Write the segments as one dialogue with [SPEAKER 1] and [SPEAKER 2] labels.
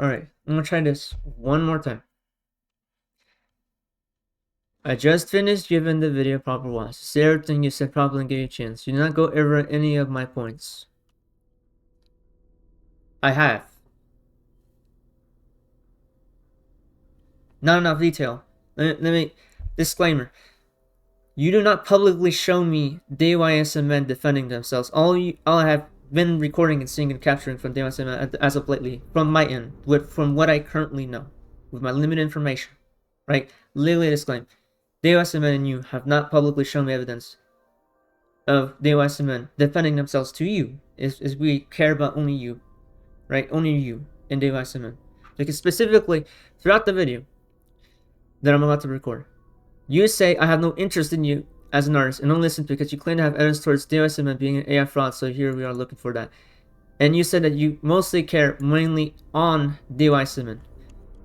[SPEAKER 1] Alright, I'm gonna try this one more time. I just finished giving the video proper watch. Say everything you said properly and give you a chance. Do not go over any of my points. I have. Not enough detail. Let me disclaimer. You do not publicly show me DYSM men defending themselves. All I have been recording and seeing and capturing from DYSM men as of lately, from my end, from what I currently know, with my limited information, right? Literally disclaim. DYSM men and you have not publicly shown me evidence of DYSM men defending themselves to you. Is we care about only you, right? Only you and DYSM men. Because specifically, throughout the video that I'm about to record, you say I have no interest in you as an artist and don't listen because you claim to have evidence towards DOSM and being an AI fraud, so here we are looking for that. And you said that you mostly care mainly on DOSM.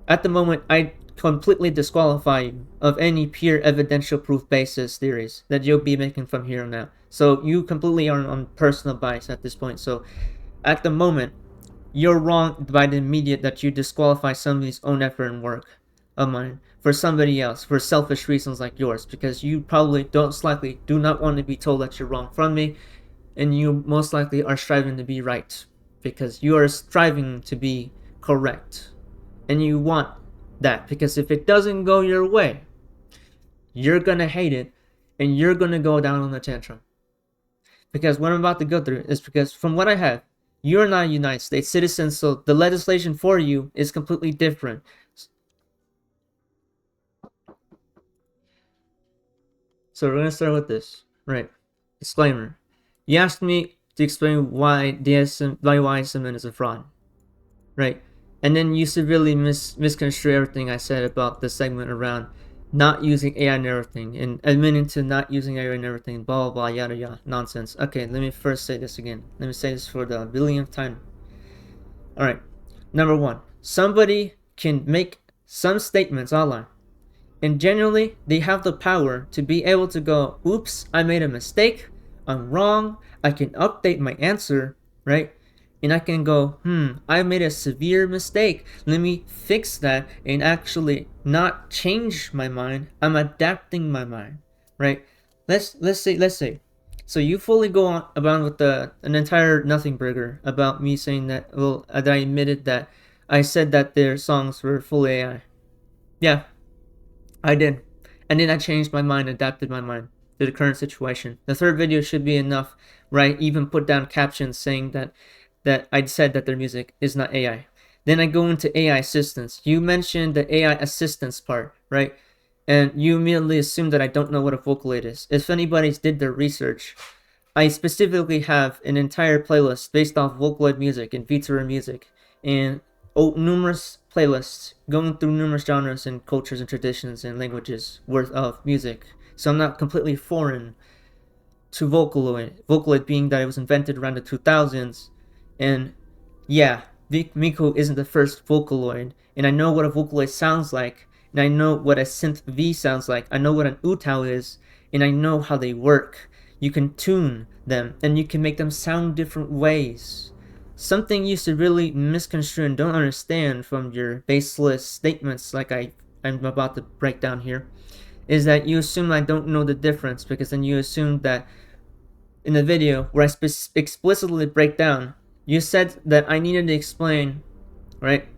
[SPEAKER 1] At the moment, I completely disqualify you of any pure evidential proof basis theories that you'll be making from here on out. So you completely are on personal bias at this point. So at the moment, you're wrong by the immediate that you disqualify somebody's own effort and work of mine for somebody else for selfish reasons like yours, because you probably do not want to be told that you're wrong from me, and you most likely are striving to be right because you are striving to be correct, and you want that because if it doesn't go your way, you're gonna hate it and you're gonna go down on a tantrum. Because what I'm about to go through is because from what I have, you're not a United States citizen, so the legislation for you is completely different. So we're gonna start with this, right? Disclaimer. You asked me to explain why YSMN is a fraud, right? And then you severely misconstrue everything I said about the segment around not using AI and everything, and admitting to not using AI and everything, blah blah blah, yada yada, nonsense. Okay, let me first say this again. Let me say this for the billionth time. Alright, number one, somebody can make some statements online, and generally they have the power to be able to go, oops, I made a mistake, I'm wrong, I can update my answer, right? And I can go, I made a severe mistake, let me fix that and actually not change my mind, I'm adapting my mind, right? Let's say so you fully go on about with an entire nothing burger about me saying that, well, that I admitted that I said that their songs were full AI. Yeah, I did. And then I changed my mind, adapted my mind to the current situation. The third video should be enough, right? Even put down captions saying that I said that their music is not AI. Then I go into AI assistance. You mentioned the AI assistance part, right? And you immediately assume that I don't know what a Vocaloid is. If anybody's did their research, I specifically have an entire playlist based off Vocaloid music and VTuber music, and numerous playlists going through numerous genres and cultures and traditions and languages worth of music. So I'm not completely foreign to Vocaloid. Vocaloid being that it was invented around the 2000s, and yeah, Miku isn't the first Vocaloid, and I know what a Vocaloid sounds like, and I know what a synth V sounds like. I know what an Utao is, and I know how they work. You can tune them, and you can make them sound different ways. Something you should really misconstrue and don't understand from your baseless statements like I'm about to break down here is that you assume I don't know the difference, because then you assume that in the video where I explicitly break down, you said that I needed to explain, right,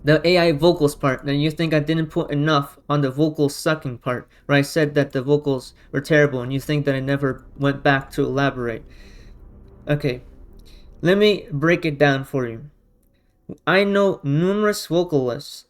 [SPEAKER 1] the AI vocals part, and you think I didn't put enough on the vocal sucking part, where I said that the vocals were terrible, and you think that I never went back to elaborate. Okay, let me break it down for you. I know numerous vocalists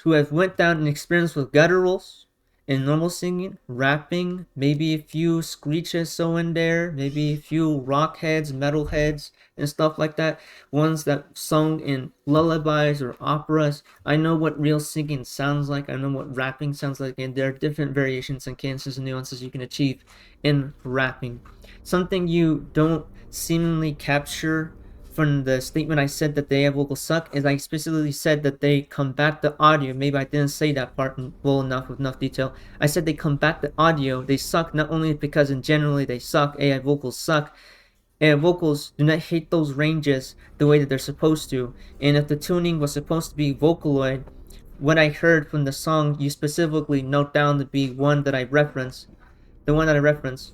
[SPEAKER 1] who have went down and experienced with gutturals and normal singing, rapping, maybe a few screeches so in there, maybe a few rock heads, metal heads, and stuff like that. Ones that sung in lullabies or operas. I know what real singing sounds like. I know what rapping sounds like, and there are different variations and cadences and nuances you can achieve in rapping. Something you don't seemingly capture from the statement I said that the AI vocals suck is I specifically said that they combat the audio. Maybe I didn't say that part well enough with enough detail. I said they combat the audio. They suck not only because in generally they suck, AI vocals suck, and vocals do not hit those ranges the way that they're supposed to. And if the tuning was supposed to be Vocaloid, what I heard from the song you specifically note down to be one that I reference, the one that I reference,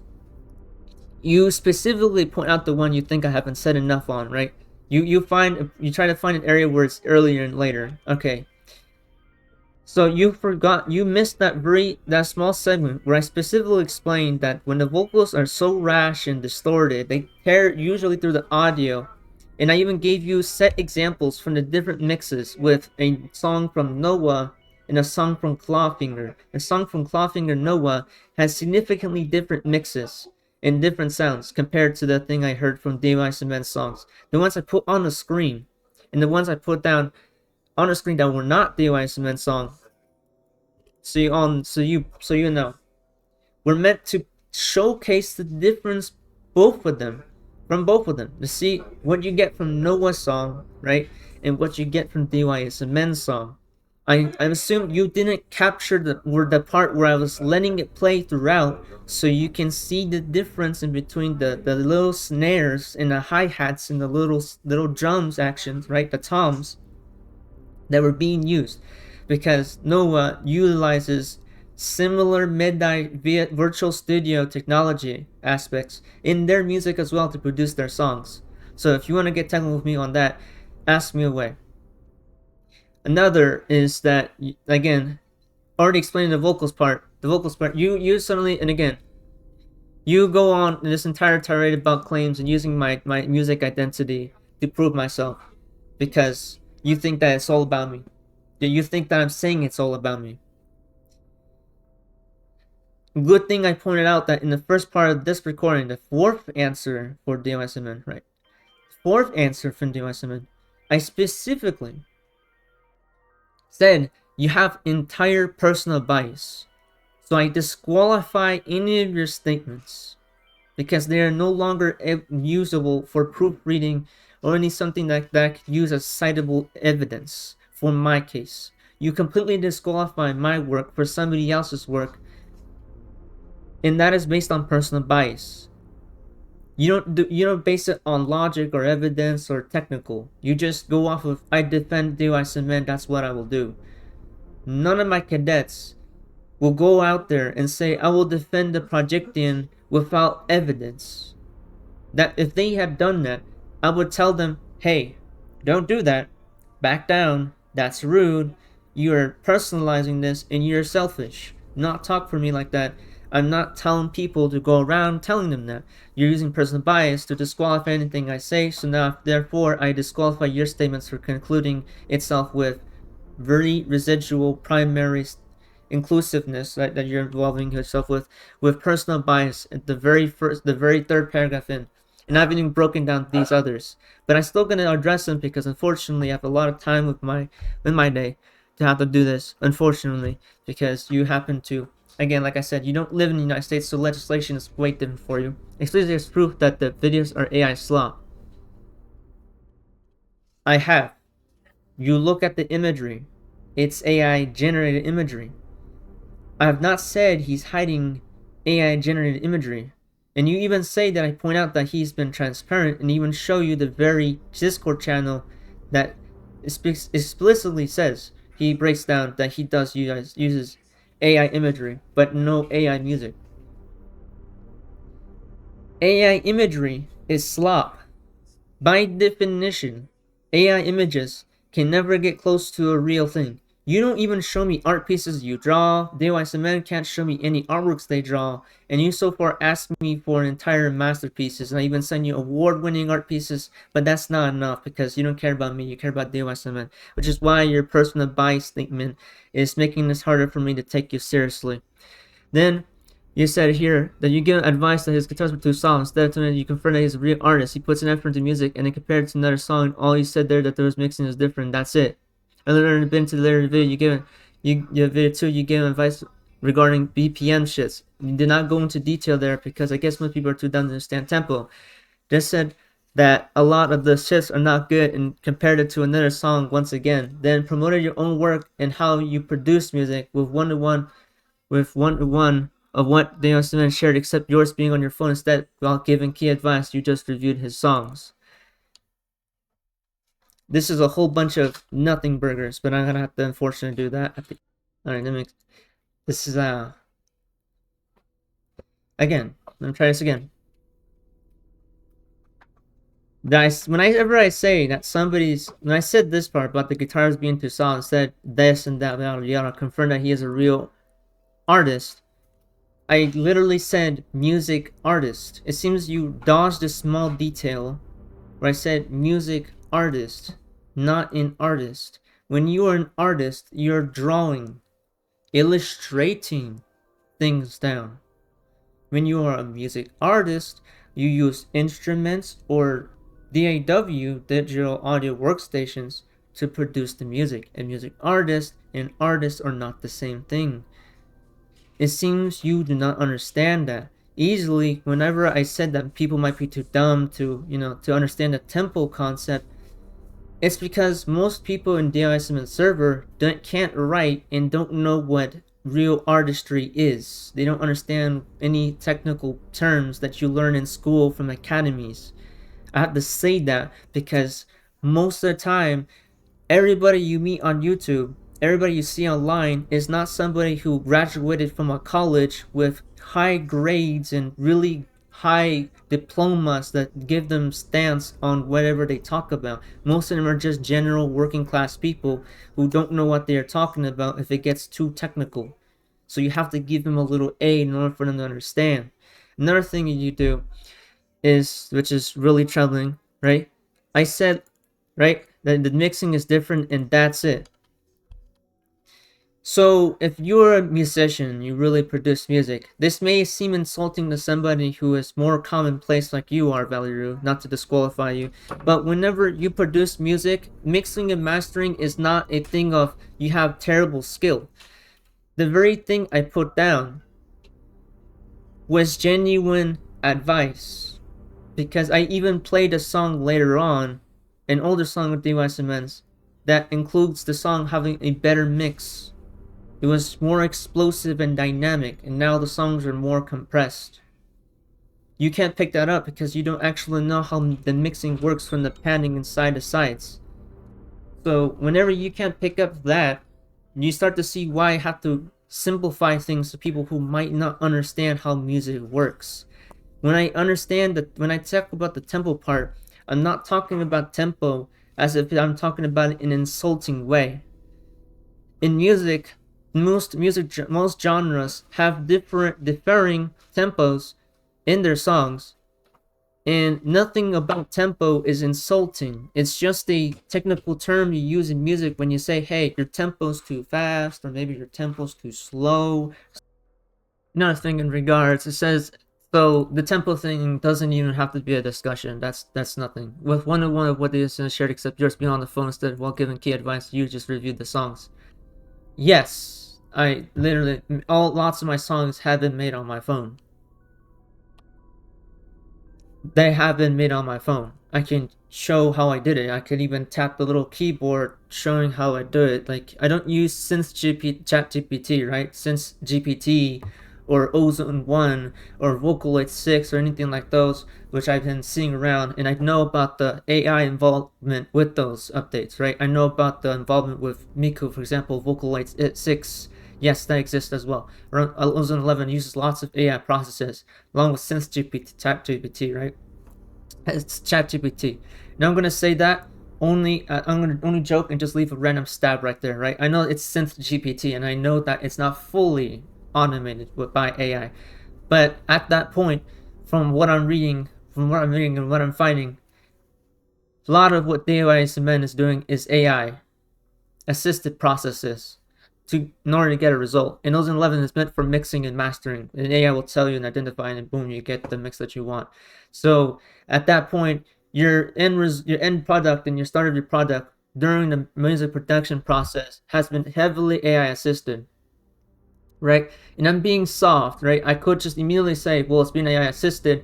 [SPEAKER 1] you specifically point out the one you think I haven't said enough on, right? You try to find an area where it's earlier and later. Okay, so you missed that small segment where I specifically explained that when the vocals are so rash and distorted, they tear usually through the audio. And I even gave you set examples from the different mixes with a song from Noah and a song from Clawfinger. A song from Clawfinger Noah has significantly different mixes and different sounds compared to the thing I heard from DY Cement's songs. The ones I put on the screen and the ones I put down on the screen that were not DY Cement song. So you know, we're meant to showcase the difference from both of them to see what you get from Noah's song, right, and what you get from DY Cement's song. I assume you didn't capture the part where I was letting it play throughout, so you can see the difference in between the little snares and the hi-hats and the little drums actions, right, the toms that were being used, because Noah utilizes similar MIDI via virtual studio technology aspects in their music as well to produce their songs. So if you want to get technical with me on that, ask me away. Another is that, again, already explaining the vocals part, you suddenly, and again, you go on this entire tirade about claims and using my music identity to prove myself, because you think that it's all about me. You think that I'm saying it's all about me. Good thing I pointed out that in the first part of this recording, the fourth answer for DMSMN, right? Fourth answer from DMSMN, I specifically said you have entire personal bias. So I disqualify any of your statements because they are no longer usable for proofreading or any something that could use as citable evidence for my case. You completely disqualify my work for somebody else's work, and that is based on personal bias. You don't base it on logic or evidence or technical. You just go off of I defend DY Cement, that's what I will do. None of my cadets will go out there and say I will defend the Projecttian without evidence. That if they had done that, I would tell them, hey, don't do that. Back down. That's rude. You're personalizing this and you're selfish. Not talk for me like that. I'm not telling people to go around telling them that. You're using personal bias to disqualify anything I say, so now therefore I disqualify your statements for concluding itself with very residual primary inclusiveness, right, that you're involving yourself with personal bias at the very third paragraph in. And I haven't even broken down these others, but I'm still gonna address them because unfortunately I have a lot of time with my day to have to do this. Unfortunately, because you happen to, again, like I said, you don't live in the United States, so legislation is way different for you. Especially there's proof that the videos are AI slop. I have. You look at the imagery, it's AI generated imagery. I have not said he's hiding AI generated imagery. And you even say that I point out that he's been transparent and even show you the very Discord channel that explicitly says he breaks down that he uses AI imagery, but no AI music. AI imagery is slop. By definition, AI images can never get close to a real thing. You don't even show me art pieces you draw. DY Cement can't show me any artworks they draw. And you so far ask me for entire masterpieces. And I even send you award-winning art pieces. But that's not enough because you don't care about me. You care about DY Cement. Which is why your personal bias statement is making this harder for me to take you seriously. Then, you said here that you give advice that his guitars were too soft. Instead of telling you confirm that he's a real artist. He puts an effort into music and then compared to another song, all you said there that there was mixing is different. That's it. And then in the later video, your video 2, you gave advice regarding BPM shits. You did not go into detail there because I guess most people are too dumb to understand tempo. Just said that a lot of the shits are not good and compared it to another song once again. Then promoted your own work and how you produce music with one-to-one of what the man shared except yours being on your phone instead while giving key advice. You just reviewed his songs. This is a whole bunch of nothing burgers, but I'm gonna have to unfortunately do that. Alright, this is again. Let me try this again. Whenever I say that when I said this part about the guitars being too solid, said this and that, yada, confirm that he is a real artist, I literally said music artist. It seems you dodged a small detail where I said music artist, not an artist. When you are an artist, you're drawing, illustrating things down. When you are a music artist, you use instruments or DAW, digital audio workstations, to produce the music. A music artist and artist are not the same thing. It seems you do not understand that. Easily, whenever I said that people might be too dumb to, to understand the tempo concept, it's because most people in DISM server can't write and don't know what real artistry is. They don't understand any technical terms that you learn in school from academies. I have to say that because most of the time, everybody you meet on YouTube, everybody you see online is not somebody who graduated from a college with high grades and really high diplomas that give them stance on whatever they talk about. Most of them are just general working class people who don't know what they are talking about if it gets too technical. So you have to give them a little aid in order for them to understand. Another thing you do is, which is really troubling, right? I said, right, that the mixing is different and that's it. So, if you're a musician, you really produce music, this may seem insulting to somebody who is more commonplace like you are, Valeru, not to disqualify you, but whenever you produce music, mixing and mastering is not a thing of you have terrible skill. The very thing I put down was genuine advice, because I even played a song later on, an older song with DYSMNs, that includes the song having a better mix. It was more explosive and dynamic, and now the songs are more compressed. You can't pick that up because you don't actually know how the mixing works from the panning inside the sides. So whenever you can't pick up that, you start to see why I have to simplify things to people who might not understand how music works. When I talk about the tempo part, I'm not talking about tempo as if I'm talking about it in an insulting way. In music, most genres have differing tempos in their songs, and nothing about tempo is insulting. It's just a technical term you use in music when you say, hey, your tempo's too fast, or maybe your tempo's too slow. Another thing in regards, it says, so the tempo thing doesn't even have to be a discussion. That's nothing. With one of what is shared except yours being on the phone instead while giving key advice, you just reviewed the songs. Yes, I literally, lots of my songs have been made on my phone. They have been made on my phone. I can show how I did it. I could even tap the little keyboard showing how I do it. Like, I don't use ChatGPT, right? GPT or Ozone 1 or Vocaloid 6 or anything like those, which I've been seeing around, and I know about the AI involvement with those updates, right? I know about the involvement with Miku, for example, Vocaloid 6. Yes, that exists as well. Ozone 11 uses lots of AI processes, along with ChatGPT, right? It's ChatGPT. Now I'm gonna say that I'm gonna only joke and just leave a random stab right there, right? I know it's GPT, and I know that it's not fully automated by AI, but at that point, from what I'm reading and what I'm finding, a lot of what DISMN is doing is AI assisted processes in order to get a result. And Ozone 11 is meant for mixing and mastering, and AI will tell you and identify, and boom, you get the mix that you want. So at that point, your end product and your start of your product during the music production process has been heavily AI assisted, right? And I'm being soft, right? I could just immediately say, well, it's been AI assisted.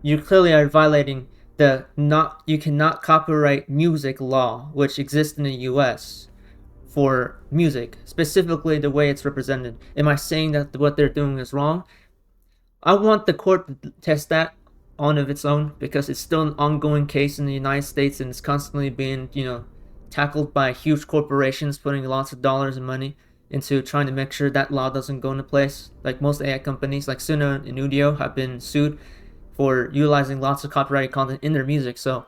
[SPEAKER 1] You clearly are violating you cannot copyright music law, which exists in the US for music, specifically the way it's represented. Am I saying that what they're doing is wrong? I want the court to test that on of its own because it's still an ongoing case in the United States and it's constantly being, tackled by huge corporations putting lots of dollars and money into trying to make sure that law doesn't go into place. Like most AI companies, like Suno and Udio, have been sued for utilizing lots of copyrighted content in their music. So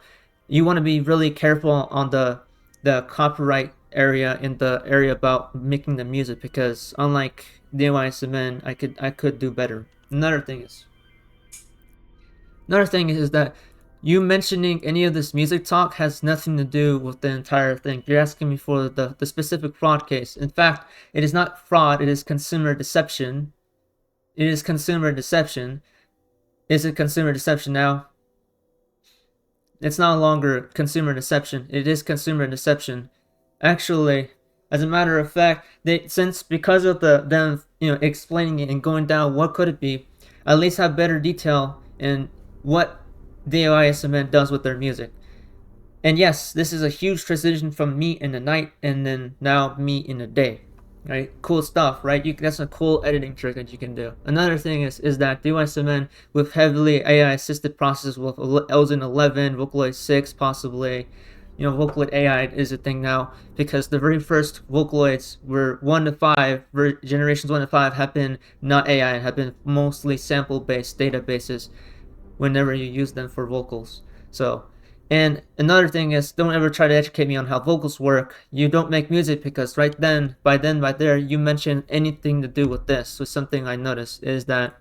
[SPEAKER 1] you want to be really careful on the copyright area in the area about making the music because unlike DIY I could do better. Another thing is that you mentioning any of this music talk has nothing to do with the entire thing. You're asking me for the specific fraud case. In fact, it is not fraud, it is consumer deception. It is consumer deception. Is it consumer deception now? It's no longer consumer deception. It is consumer deception. Actually, as a matter of fact, because of them explaining it and going down what could it be, at least have better detail in what DIY does with their music. And yes, this is a huge transition from me in the night and then now me in the day. Right? Cool stuff, right? That's a cool editing trick that you can do. Another thing is that DIY with heavily AI assisted processes with Elzen 11, Vocaloid 6 possibly. Vocaloid AI is a thing now because the very first Vocaloids were 1 to 5, generations 1 to 5 have been not AI, have been mostly sample based databases whenever you use them for vocals. So, and another thing is, don't ever try to educate me on how vocals work. You don't make music because right there, you mentioned anything to do with this. So something I noticed is that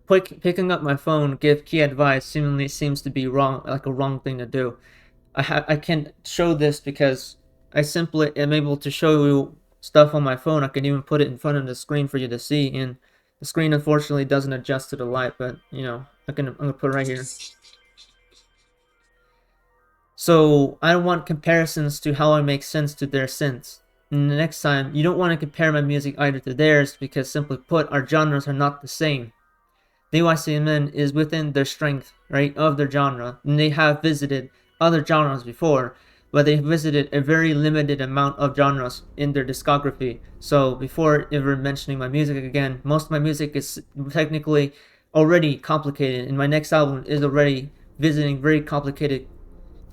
[SPEAKER 1] picking up my phone, give key advice seemingly seems to be wrong, like a wrong thing to do. I can show this because I simply am able to show you stuff on my phone. I can even put it in front of the screen for you to see, and the screen unfortunately doesn't adjust to the light, but I'm gonna put it right here. So I want comparisons to how I make sense to their sense. And the next time, you don't want to compare my music either to theirs because simply put, our genres are not the same. DYCMN is within their strength, right, of their genre, and they have visited other genres before, but they visited a very limited amount of genres in their discography. So before ever mentioning my music again, most of my music is technically already complicated, and my next album is already visiting very complicated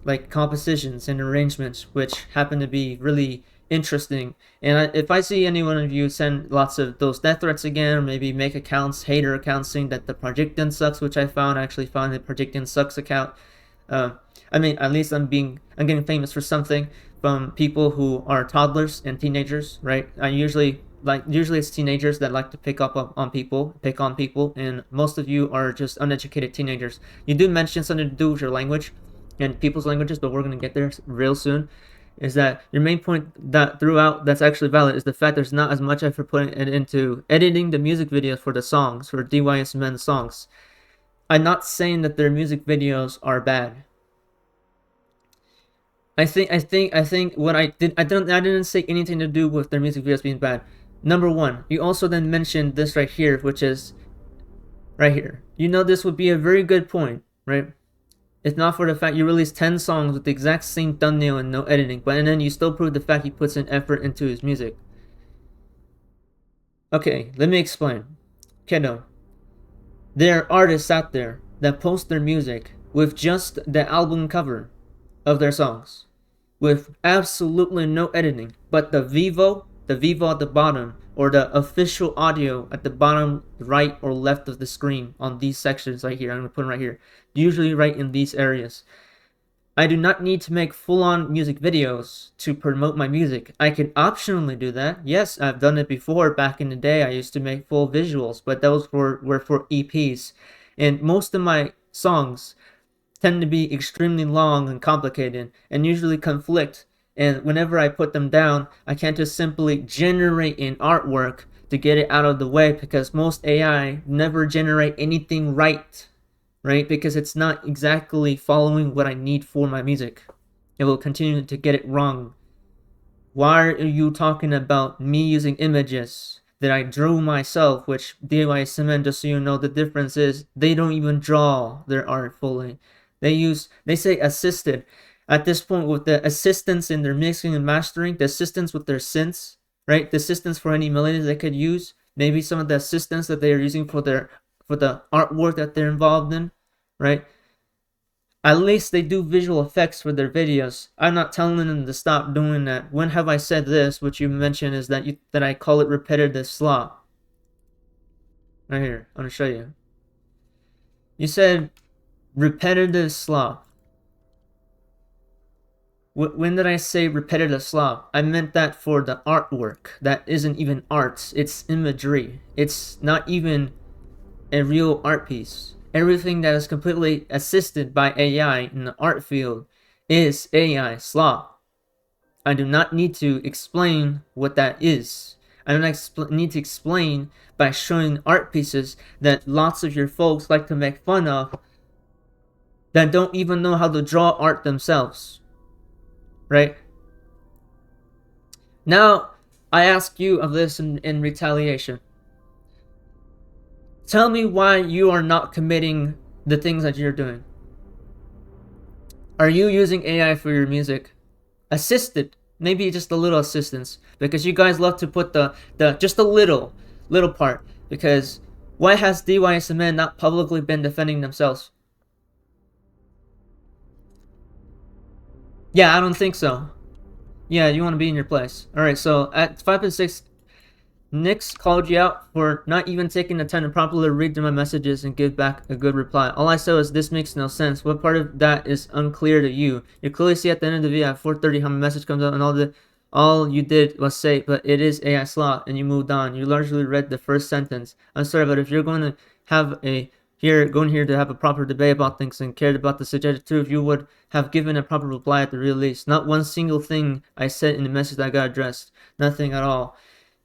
[SPEAKER 1] like compositions and arrangements, which happen to be really interesting. And if I see any one of you send lots of those death threats again, or maybe make accounts, hater accounts, saying that the Projecttian sucks, which I actually found the Projecttian sucks account. At least I'm getting famous for something from people who are toddlers and teenagers, right? Usually it's teenagers that like to pick on people, and most of you are just uneducated teenagers. You do mention something to do with your language and people's languages, but we're going to get there real soon. Is that your main point that throughout that's actually valid is the fact there's not as much effort putting it into editing the music videos for the songs, for DYSMN songs. I'm not saying that their music videos are bad. I think what I didn't say anything to do with their music videos being bad. Number one, you also then mentioned this right here, which is right here. This would be a very good point, right? If not for the fact you released 10 songs with the exact same thumbnail and no editing, and then you still prove the fact he puts in effort into his music. Okay, let me explain. Kiddo, there are artists out there that post their music with just the album cover of their songs, with absolutely no editing, but the Vivo at the bottom, or the official audio at the bottom right or left of the screen on these sections right here. I'm going to put them right here. Usually right in these areas. I do not need to make full-on music videos to promote my music. I can optionally do that. Yes, I've done it before. Back in the day, I used to make full visuals, but those were for EPs. And most of my songs tend to be extremely long and complicated and usually conflict. And whenever I put them down, I can't just simply generate an artwork to get it out of the way because most AI never generate anything right? Because it's not exactly following what I need for my music. It will continue to get it wrong. Why are you talking about me using images that I drew myself, which DIY just so you know the difference is they don't even draw their art fully. They say assisted. At this point, with the assistance in their mixing and mastering, the assistance with their synths, right? The assistance for any melodies they could use, maybe some of the assistants that they are using for the artwork that they're involved in, right? At least they do visual effects for their videos. I'm not telling them to stop doing that. When have I said this? What you mentioned is that I call it repetitive slop. Right here, I'm gonna show you. You said repetitive slop. When did I say repetitive slop? I meant that for the artwork. That isn't even art. It's imagery. It's not even a real art piece. Everything that is completely assisted by AI in the art field is AI slop. I do not need to explain what that is. I don't need to explain by showing art pieces that lots of your folks like to make fun of that don't even know how to draw art themselves. Right? Now, I ask you of this in retaliation. Tell me why you are not committing the things that you're doing. Are you using AI for your music? Assisted, maybe just a little assistance, because you guys love to put the just a little part. Because why has DYSMN not publicly been defending themselves? Yeah, I don't think so. Yeah, you want to be in your place. All right, so at 5.6, Nix called you out for not even taking the time to properly read through my messages and give back a good reply. All I said was, this makes no sense. What part of that is unclear to you? You clearly see at the end of the video at 4:30 how my message comes out, and all you did was say, but it is AI slot, and you moved on. You largely read the first sentence. I'm sorry, but if you're going to have going here to have a proper debate about things and cared about the subject too, if you would have given a proper reply at the real least. Not one single thing I said in the message that got addressed. Nothing at all.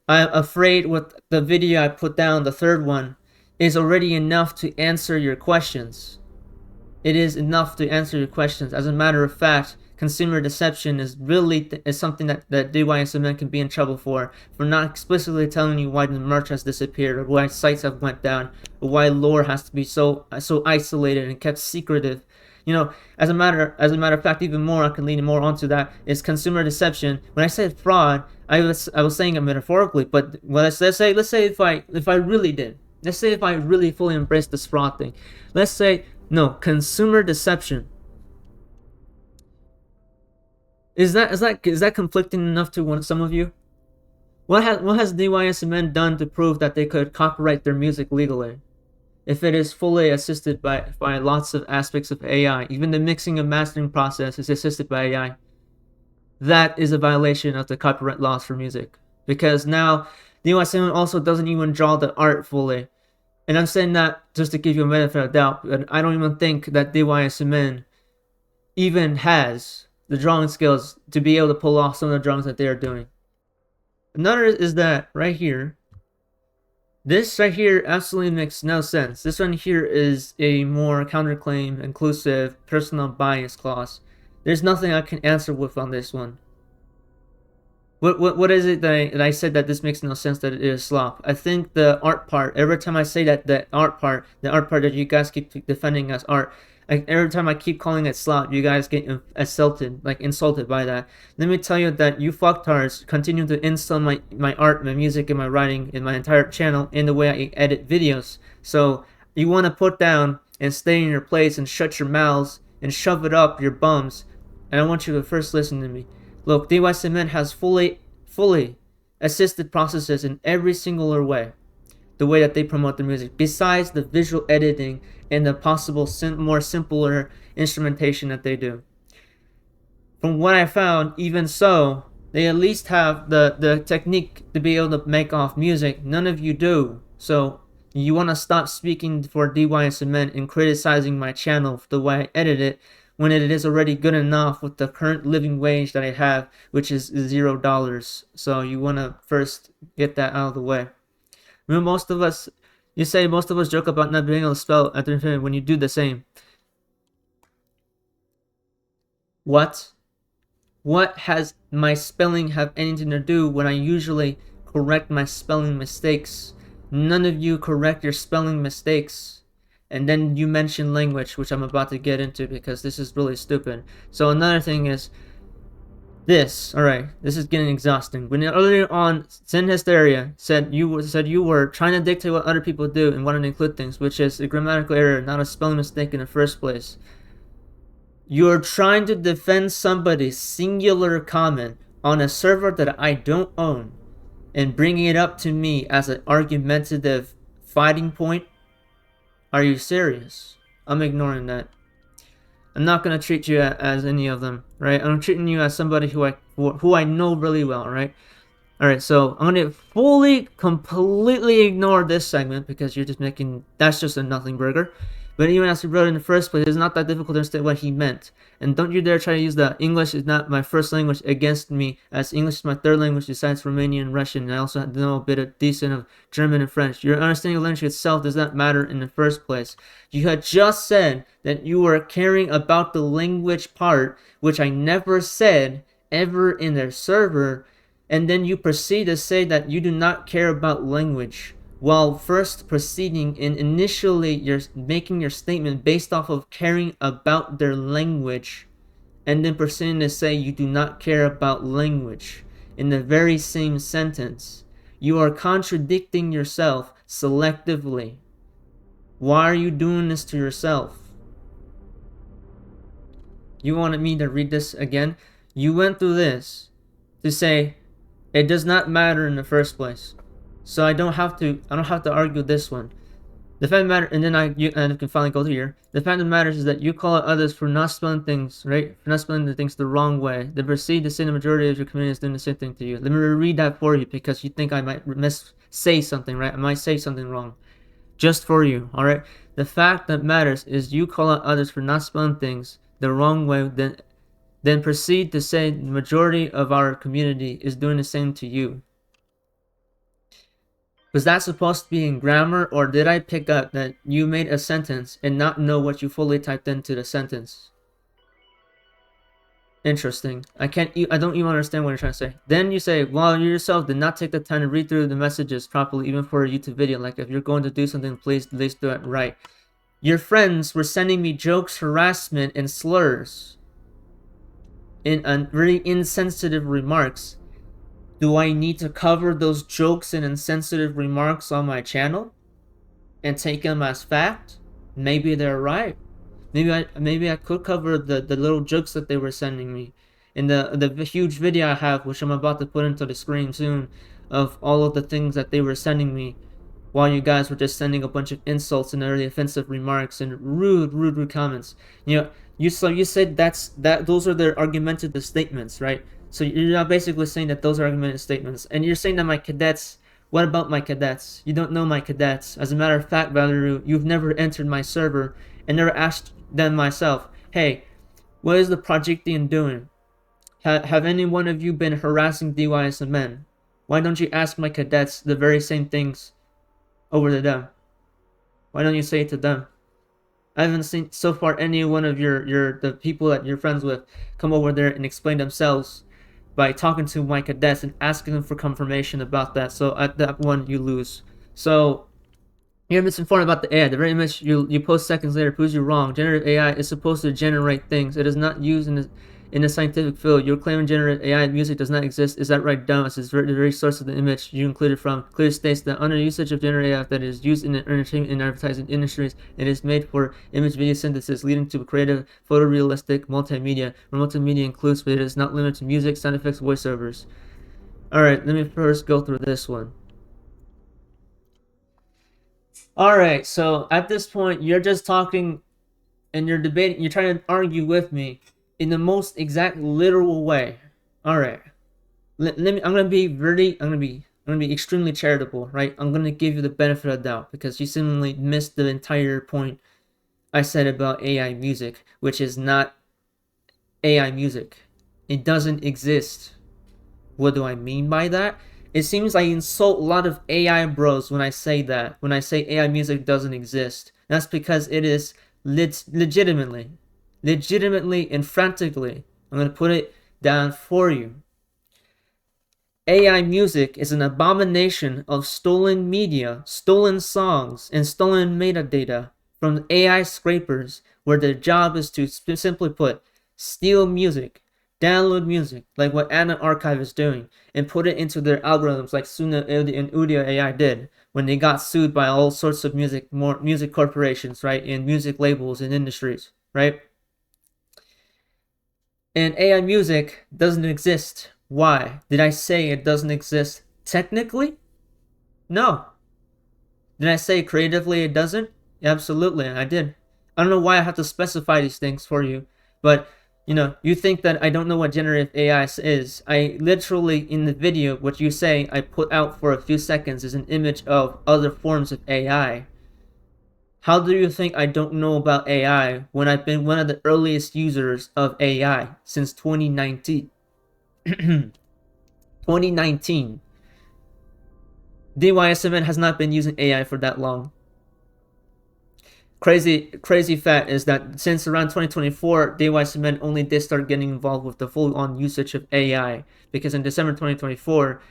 [SPEAKER 1] I'm afraid with the video I put down, the third one, is already enough to answer your questions. It is enough to answer your questions. As a matter of fact, consumer deception is really is something that DYSMN can be in trouble for not explicitly telling you why the merch has disappeared, or why sites have went down, or why lore has to be so isolated and kept secretive. You know, as a matter of fact, even more, I can lean more onto that, is consumer deception. When I said fraud, I was saying it metaphorically, but let's say if I really did, let's say if I really fully embraced this fraud thing, let's say no, consumer deception. Is that conflicting enough to some of you? What has DYSMN done to prove that they could copyright their music legally? If it is fully assisted by lots of aspects of AI, even the mixing and mastering process is assisted by AI, that is a violation of the copyright laws for music. Because now, DYSMN also doesn't even draw the art fully. And I'm saying that just to give you a benefit of doubt, but I don't even think that DYSMN even has the drawing skills to be able to pull off some of the drawings that they are doing. Another is that right here, this right here absolutely makes no sense. This one here is a more counterclaim, inclusive, personal bias clause. There's nothing I can answer with on this one. What is it that I said that this makes no sense, that it is slop? I think the art part, every time I say that the art part that you guys keep defending as art, every time I keep calling it slop, you guys get insulted by that. Let me tell you that you fucktards continue to insult my art, my music, and my writing, and my entire channel, in the way I edit videos. So you want to put down and stay in your place and shut your mouths and shove it up your bums. And I want you to first listen to me. Look, DYSMN has fully assisted processes in every singular way. The way that they promote their music, besides the visual editing and the possible more simpler instrumentation that they do. From what I found, even so, they at least have the technique to be able to make off music. None of you do. So you want to stop speaking for DYSMN and criticizing my channel for the way I edit it, when it is already good enough with the current living wage that I have, which is $0. So you want to first get that out of the way. Remember, you say most of us joke about not being able to spell after infinity when you do the same. What has my spelling have anything to do when I usually correct my spelling mistakes? None of you correct your spelling mistakes. And then you mention language, which I'm about to get into because this is really stupid. So another thing is, This, all right, this is getting exhausting. When earlier on, Sin Hysteria said you were trying to dictate what other people do and wanted to include things, which is a grammatical error, not a spelling mistake in the first place. You're trying to defend somebody's singular comment on a server that I don't own and bringing it up to me as an argumentative fighting point. Are you serious? I'm ignoring that. I'm not gonna treat you as any of them, right? I'm treating you as somebody who I know really well, right? All right, so I'm gonna completely ignore this segment because you're just making that's just a nothing burger. But even as he wrote it in the first place, it's not that difficult to understand what he meant. And don't you dare try to use the English is not my first language against me, as English is my third language besides Romanian and Russian. And I also know a bit of decent of German and French. Your understanding of language itself does not matter in the first place. You had just said that you were caring about the language part, which I never said ever in their server, and then you proceed to say that you do not care about language, while first proceeding in initially you're making your statement based off of caring about their language, and then proceeding to say you do not care about language in the very same sentence. You are contradicting yourself selectively. Why are you doing this to yourself? You wanted me to read this again? You went through this to say it does not matter in the first place. So I don't have to argue this one. The fact of the matter, and then I can finally go through here. The fact of the matter is that you call out others for not spelling things, right? For not spelling the things the wrong way. They proceed to say the majority of your community is doing the same thing to you. Let me read that for you because you think I might say something, right? I might say something wrong. Just for you, alright? The fact that matters is you call out others for not spelling things the wrong way, then proceed to say the majority of our community is doing the same to you. Was that supposed to be in grammar, or did I pick up that you made a sentence and not know what you fully typed into the sentence? Interesting. I don't even understand what you're trying to say. Then you say, well, you yourself did not take the time to read through the messages properly, even for a YouTube video. Like, if you're going to do something, please at least do it right. Your friends were sending me jokes, harassment, and slurs in really insensitive remarks. Do I need to cover those jokes and insensitive remarks on my channel and take them as fact? Maybe they're right. Maybe I could cover the little jokes that they were sending me in the huge video I have, which I'm about to put into the screen soon, of all of the things that they were sending me while you guys were just sending a bunch of insults and really offensive remarks and rude comments. You know, you said those are their argumentative statements, right? So you're now basically saying that those are argumentative statements, and you're saying that my cadets. What about my cadets? You don't know my cadets. As a matter of fact, Valerie, you've never entered my server and never asked them myself, hey, what is the Projecttian doing? Have any one of you been harassing DYSM men? Why don't you ask my cadets the very same things over to them? Why don't you say it to them? I haven't seen so far any one of the people that you're friends with come over there and explain themselves by talking to my cadets and asking them for confirmation about that. So at that one, you lose. So you're misinformed about the AI. The very image you post seconds later proves you wrong. Generative AI is supposed to generate things. It is not used in the scientific field. You're claiming generative AI music does not exist. Is that right? Dumb. It's the very source of the image you included from clearly states that under usage of generative AI that is used in the entertainment and advertising industries, it is made for image video synthesis, leading to creative, photorealistic multimedia. Where multimedia includes, but it is not limited to music, sound effects, voiceovers. Alright, let me first go through this one. Alright, so at this point, you're just talking and you're debating, you're trying to argue with me in the most exact literal way. Alright. I'm gonna be extremely charitable, right? I'm gonna give you the benefit of the doubt because you seemingly missed the entire point I said about AI music, which is not AI music. It doesn't exist. What do I mean by that? It seems I insult a lot of AI bros when I say that. When I say AI music doesn't exist. That's because it is legitimately and frantically. I'm going to put it down for you. AI music is an abomination of stolen media, stolen songs, and stolen metadata from AI scrapers where their job is to, simply put, steal music, download music, like what Anna Archive is doing, and put it into their algorithms, like Suna and Udio AI did when they got sued by all sorts of music corporations, right, and music labels and industries, right? And AI music doesn't exist. Why? Did I say it doesn't exist technically? No. Did I say creatively it doesn't? Absolutely, I did. I don't know why I have to specify these things for you, but you think that I don't know what generative AI is. I literally, in the video, what you say I put out for a few seconds is an image of other forms of AI. How do you think I don't know about AI when I've been one of the earliest users of AI since 2019? 2019. DYSMN has not been using AI for that long. Crazy fact is that since around 2024, DYSMN only did start getting involved with the full-on usage of AI, because in December 2024,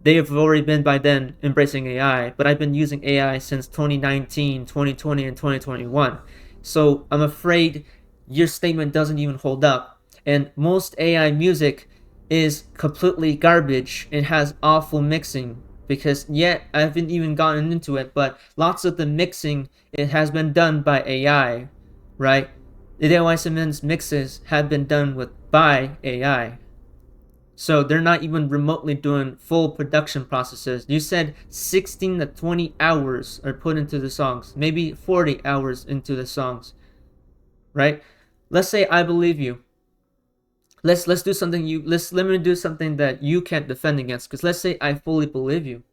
[SPEAKER 1] they have already been by then embracing AI, but I've been using AI since 2019, 2020, and 2021. So I'm afraid your statement doesn't even hold up. And most AI music is completely garbage and has awful mixing, because yet I haven't even gotten into it, but lots of the mixing, it has been done by AI, right? The DYSMN's mixes have been done by AI. So they're not even remotely doing full production processes. You said 16 to 20 hours are put into the songs, maybe 40 hours into the songs, right? Let's say I believe you. Let's do something let me do something that you can't defend against, because let's say I fully believe you.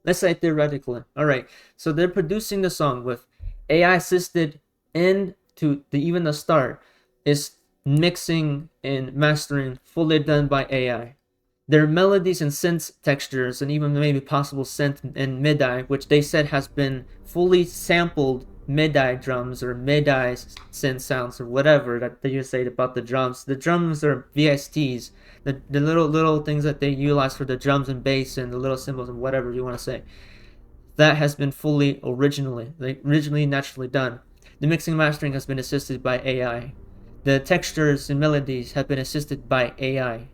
[SPEAKER 1] Let's say theoretically. All right. So they're producing the song with AI assisted, and even the start is mixing and mastering fully done by AI. Their melodies and synth textures, and even maybe possible synth and midi, which they said has been fully sampled midi drums or midi synth sounds or whatever that they say about the drums. The drums are VSTs, the little things that they utilize for the drums and bass and the little cymbals and whatever you want to say. That has been fully originally naturally done. The mixing and mastering has been assisted by AI. The textures and melodies have been assisted by AI.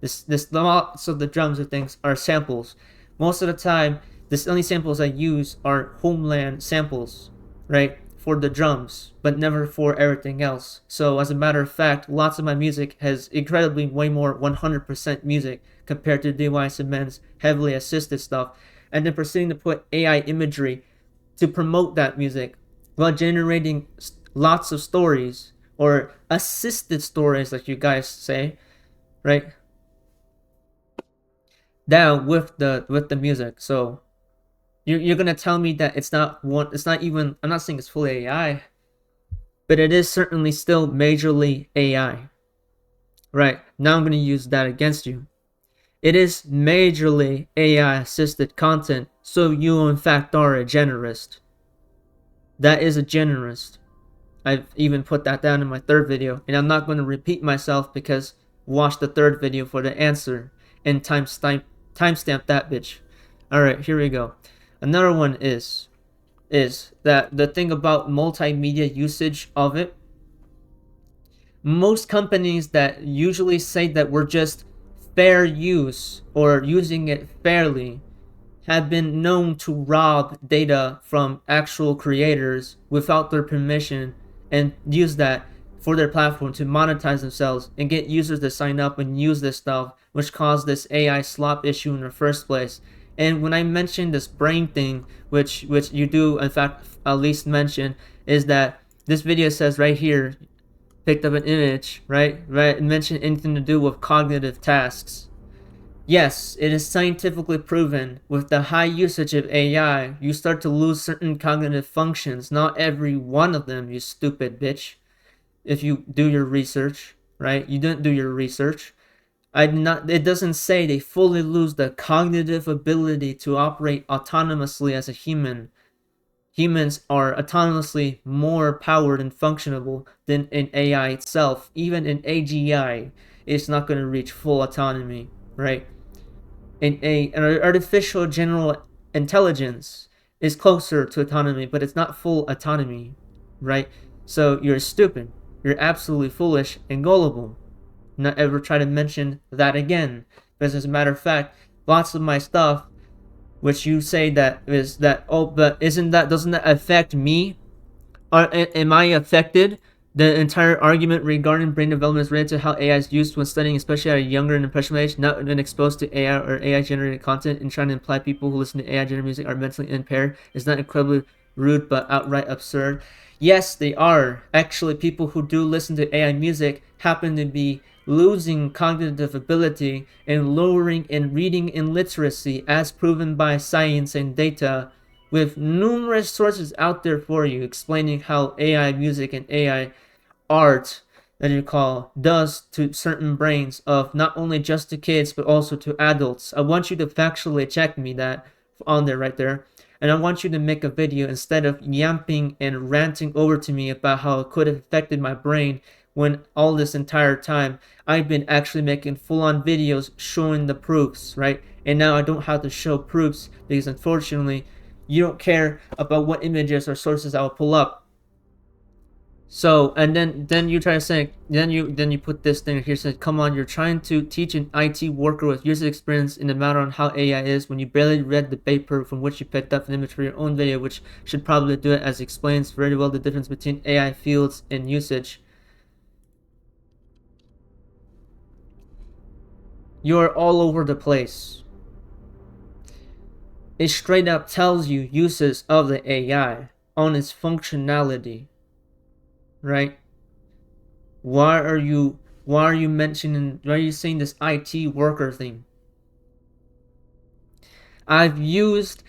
[SPEAKER 1] So the drums and things are samples. Most of the time, the only samples I use are homeland samples, right, for the drums, but never for everything else. So as a matter of fact, lots of my music has incredibly way more 100% music compared to DYSMN's heavily assisted stuff, and then proceeding to put AI imagery to promote that music while generating lots of stories, or assisted stories like you guys say, right, down with the music. So you're gonna tell me that it's not even, I'm not saying it's fully AI, but it is certainly still majorly AI. Right, now I'm gonna use that against you. It is majorly AI assisted content, so you in fact are a generalist. That is a generalist. I've even put that down in my third video, and I'm not going to repeat myself, because watch the third video for the answer and timestamp that bitch. Alright, here we go. Another one is that the thing about multimedia usage of it, most companies that usually say that we're just fair use or using it fairly have been known to rob data from actual creators without their permission, and use that for their platform to monetize themselves and get users to sign up and use this stuff, which caused this AI slop issue in the first place. And when I mentioned this brain thing, which you do in fact at least mention, is that this video says right here, picked up an image, right, and mentioned anything to do with cognitive tasks. Yes, it is scientifically proven with the high usage of AI, you start to lose certain cognitive functions. Not every one of them, you stupid bitch. If you do your research, right? You didn't do your research. It doesn't say they fully lose the cognitive ability to operate autonomously as a human. Humans are autonomously more powered and functionable than an AI itself. Even an AGI is not going to reach full autonomy, right? An artificial general intelligence is closer to autonomy, but it's not full autonomy, right? So you're stupid. You're absolutely foolish and gullible. not ever try to mention that again. Because as a matter of fact, lots of my stuff, which you say that is that, oh, but doesn't that affect me? Am I affected? The entire argument regarding brain development is related to how AI is used when studying, especially at a younger and impressionable age, not when exposed to AI or AI generated content, and trying to imply people who listen to AI generated music are mentally impaired is not incredibly rude but outright absurd. Yes, they are. Actually, people who do listen to AI music happen to be losing cognitive ability and lowering in reading and literacy, as proven by science and data, with numerous sources out there for you explaining how AI music and AI art that you call does to certain brains of not only just to kids but also to adults. I want you to factually check me that on there right there. And I want you to make a video instead of yapping and ranting over to me about how it could have affected my brain, when all this entire time I've been actually making full-on videos showing the proofs, right? And now I don't have to show proofs because unfortunately you don't care about what images or sources I will pull up. So, and then you try to say, then you put this thing here, said, come on, you're trying to teach an IT worker with years of experience in the matter on how AI is when you barely read the paper from which you picked up an image for your own video, which should probably do it, as it explains very well the difference between AI fields and usage. You're all over the place. It straight up tells you uses of the AI on its functionality, right? Why are you saying this IT worker thing? I've used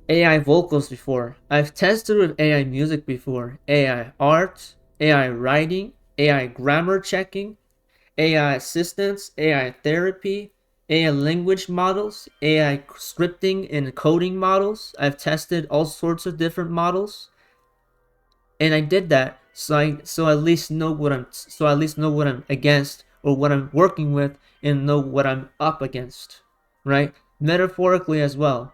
[SPEAKER 1] AI vocals before. I've tested with AI music before. AI art, AI writing, AI grammar checking, AI assistance, AI therapy, AI language models, AI scripting and coding models. I've tested all sorts of different models. And I did that so I at least know what I'm against, or what I'm working with, and know what I'm up against, right? Metaphorically as well.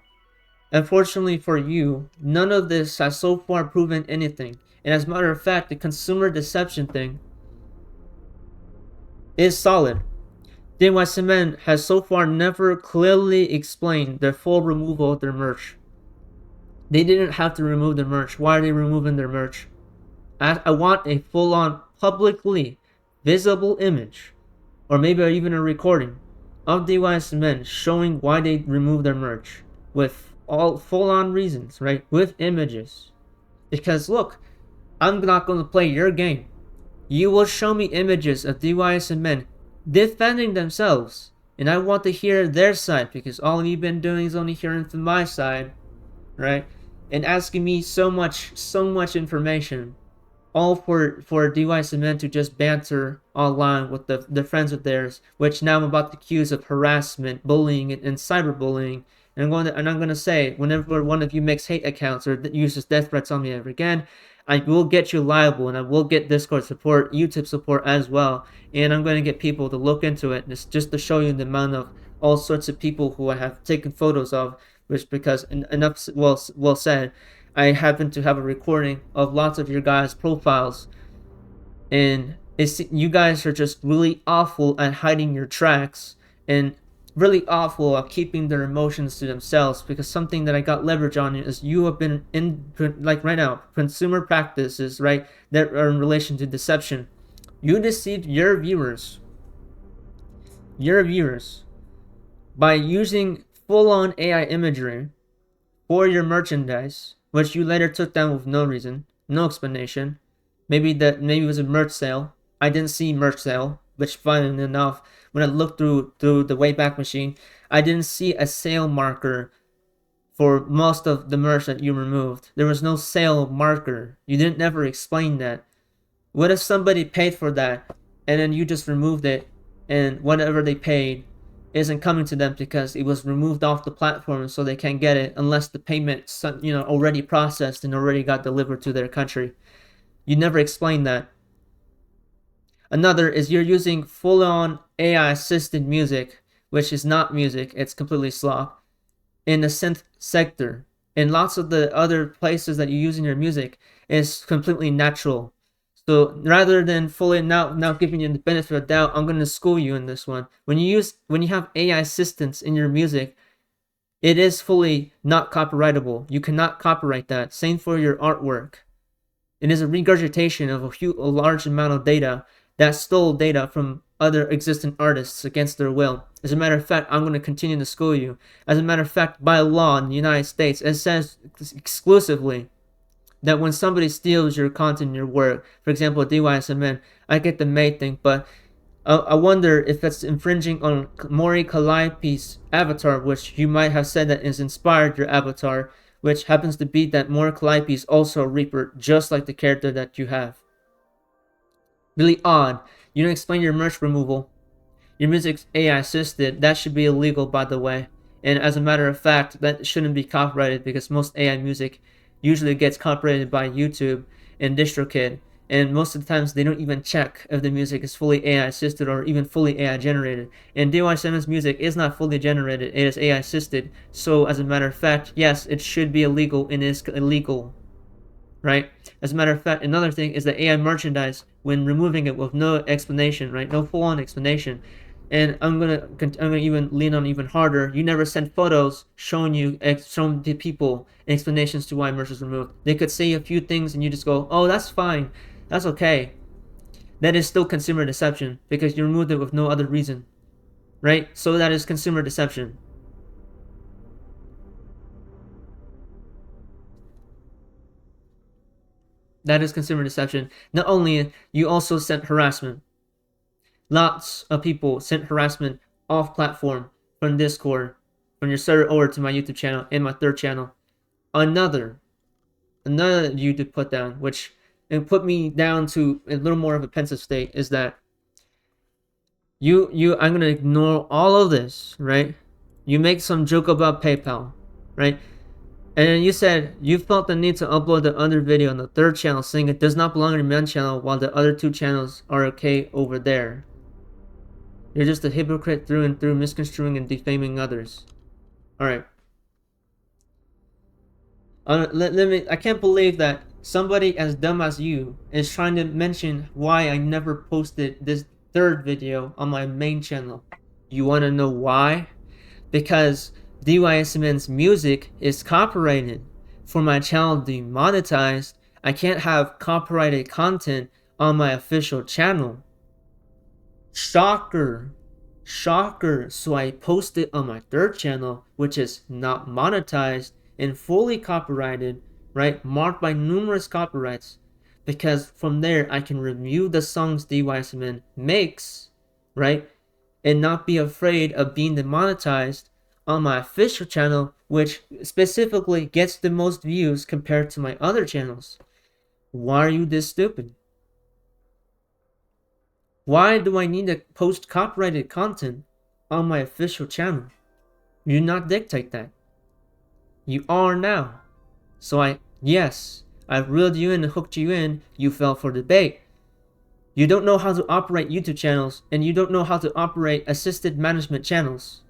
[SPEAKER 1] Unfortunately for you, none of this has so far proven anything. And as a matter of fact, the consumer deception thing is solid. DYSMN has so far never clearly explained their full removal of their merch. They didn't have to remove their merch. Why are they removing their merch? I want a full-on, publicly visible image, or maybe even a recording of DYSMN showing why they removed their merch, with all full-on reasons, right? With images. Because look, I'm not going to play your game. You will show me images of DYSMN defending themselves, and I want to hear their side, because all you've been doing is only hearing from my side, right? And asking me so much information, all for DYSMN to just banter online with the friends of theirs, which now I'm about to accuse of harassment, bullying, and cyberbullying. And I'm going to say, whenever one of you makes hate accounts or uses death threats on me ever again, I will get you liable, and I will get Discord support, YouTube support as well. And I'm going to get people to look into it, just to show you the amount of all sorts of people who I have taken photos of, which, because enough well said, I happen to have a recording of lots of your guys' profiles, and you guys are just really awful at hiding your tracks, and really awful at keeping their emotions to themselves. Because something that I got leverage on is you have been in, like right now, consumer practices, right, that are in relation to deception. You deceived your viewers by using full-on AI imagery for your merchandise, which you later took down with no reason, no explanation. Maybe it was a merch sale. I didn't see merch sale, which, funny enough, when I looked through the Wayback Machine, I didn't see a sale marker for most of the merch that you removed. There was no sale marker. You didn't never explain that. What if somebody paid for that, and then you just removed it, and whatever they paid isn't coming to them because it was removed off the platform, so they can't get it unless the payment, already processed and already got delivered to their country? You never explained that. Another is you're using full-on AI assisted music, which is not music, it's completely slop, in the synth sector. And lots of the other places that you use in your music is completely natural. So rather than fully now giving you the benefit of the doubt, I'm gonna school you in this one. When you have AI assistants in your music, it is fully not copyrightable. You cannot copyright that. Same for your artwork. It is a regurgitation of a large amount of data that stole data from other existing artists against their will. As a matter of fact, I'm going to continue to school you. As a matter of fact, by law in the United States, it says exclusively that when somebody steals your content, your work, for example, DYSMN, I get the May thing, but I wonder if that's infringing on Mori Calliope's avatar, which you might have said that is inspired your avatar, which happens to be that Mori Calliope is also a Reaper, just like the character that you have. Really odd. You don't explain your merch removal. Your music's AI assisted. That should be illegal, by the way. And as a matter of fact, that shouldn't be copyrighted because most AI music usually gets copyrighted by YouTube and DistroKid. And most of the times they don't even check if the music is fully AI assisted or even fully AI generated. And DY7's music is not fully generated, it is AI assisted. So as a matter of fact, yes, it should be illegal and is illegal. Right? As a matter of fact, another thing is that AI merchandise, when removing it with no explanation, right? No full-on explanation. And I'm gonna even lean on even harder. You never sent photos showing the people explanations to why merch is removed. They could say a few things and you just go, "Oh, that's fine, that's okay." That is still consumer deception because you removed it with no other reason, right? So that is consumer deception. That is consumer deception. Not only, you also sent harassment. Lots of people sent harassment off platform from Discord, from your server over to my YouTube channel and my third channel. Another you to put down, which and put me down to a little more of a pensive state, is that I'm gonna ignore all of this, right? You make some joke about PayPal, right? And then you said you felt the need to upload the other video on the third channel, saying it does not belong on your main channel, while the other two channels are okay over there. You're just a hypocrite through and through, misconstruing and defaming others. Alright. Let me. I can't believe that somebody as dumb as you is trying to mention why I never posted this third video on my main channel. You want to know why? Because DYSMN's music is copyrighted. For my channel to be monetized, I can't have copyrighted content on my official channel. Shocker. Shocker. So I post it on my third channel, which is not monetized and fully copyrighted, right? Marked by numerous copyrights. Because from there, I can review the songs DYSMN makes, right? And not be afraid of being demonetized on my official channel, which specifically gets the most views compared to my other channels. Why are you this stupid? Why do I need to post copyrighted content on my official channel? You do not dictate that. You are now. So yes, I've reeled you in and hooked you in. You fell for the bait. You don't know how to operate YouTube channels, and you don't know how to operate assisted management channels.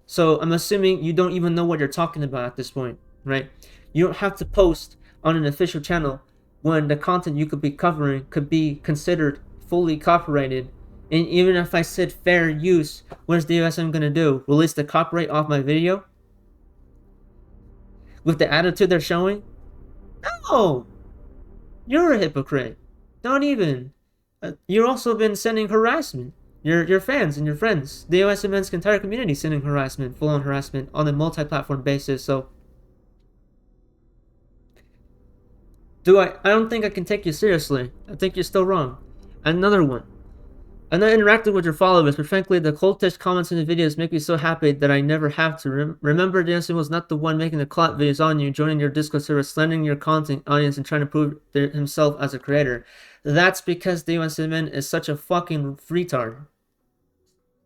[SPEAKER 1] So I'm assuming you don't even know what you're talking about at this point, right? You don't have to post on an official channel when the content you could be covering could be considered fully copyrighted. And even if I said fair use, what is the USM gonna do? Release the copyright off my video? With the attitude they're showing? No! You're a hypocrite. Not even. You've also been sending harassment. Your fans and your friends. The USMN's entire community sending harassment, full-on harassment on a multi-platform basis, so I don't think I can take you seriously. I think you're still wrong. Another one. I'm not interacting with your followers, but frankly, the cultish comments in the videos make me so happy that I never have to. Remember, Benson was not the one making the clout videos on you, joining your Discord server, slandering your content audience, and trying to prove himself as a creator. That's because DYSMN is such a fucking retard.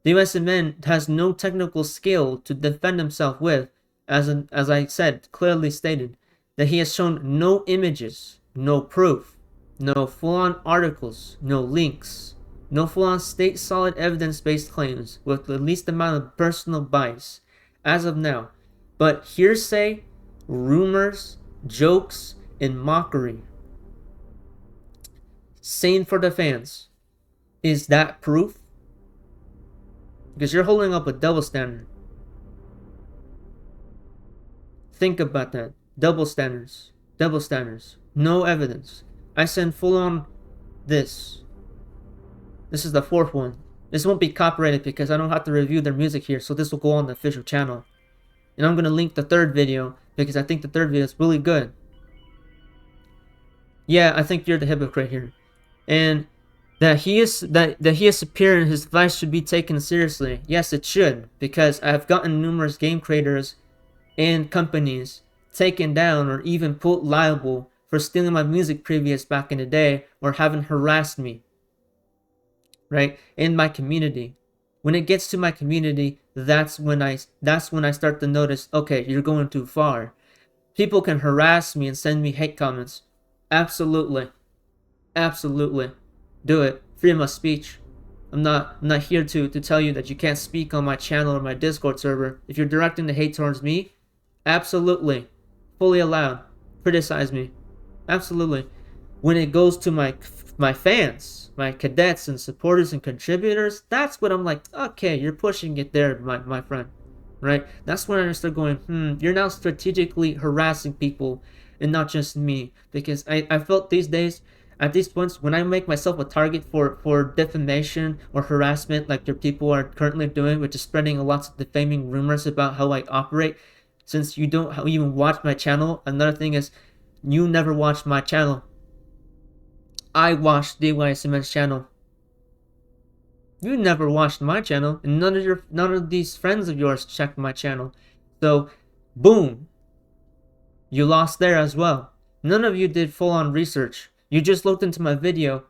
[SPEAKER 1] DYSMN has no technical skill to defend himself with, as I said, clearly stated, that he has shown no images, no proof, no full-on articles, no links, no full-on state solid evidence-based claims with the least amount of personal bias as of now, but hearsay, rumors, jokes, and mockery. same for the fans. Is that proof? Because you're holding up a double standard. Think about that. Double standards. Double standards. No evidence. I send full on this. This is the fourth one. This won't be copyrighted because I don't have to review their music here, so this will go on the official channel. And I'm going to link the third video because I think the third video is really good. Yeah, I think you're the hypocrite here. And that he is superior and his advice should be taken seriously. Yes, it should, because I've gotten numerous game creators and companies taken down or even put liable for stealing my music previous back in the day or having harassed me, right, in my community. When it gets to my community, that's when I start to notice, okay, you're going too far. People can harass me and send me hate comments. Absolutely. Absolutely. Do it. Freedom of speech. I'm not here to tell you that you can't speak on my channel or my Discord server. If you're directing the hate towards me, absolutely. Fully allowed. Criticize me. Absolutely. When it goes to my fans, my cadets and supporters and contributors, that's what I'm like, okay, you're pushing it there, my friend. Right? That's when I start going, you're now strategically harassing people and not just me. Because I felt these days, at these points, when I make myself a target for defamation or harassment like your people are currently doing, which is spreading lots of defaming rumors about how I operate, since you don't even watch my channel. Another thing is, you never watched my channel. I watched DYSMN's channel. You never watched my channel, and none of these friends of yours checked my channel. So, boom, you lost there as well. None of you did full-on research. You just looked into my video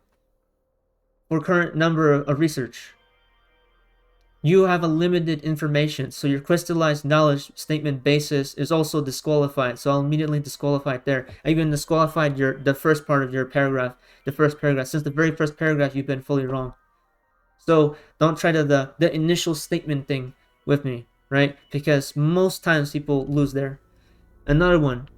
[SPEAKER 1] for current number of research. You have a limited information, so your crystallized knowledge statement basis is also disqualified. So I'll immediately disqualify it there. I even disqualified the first part of your paragraph. The first paragraph. Since the very first paragraph, you've been fully wrong. So don't try to the initial statement thing with me, right? Because most times people lose there. Another one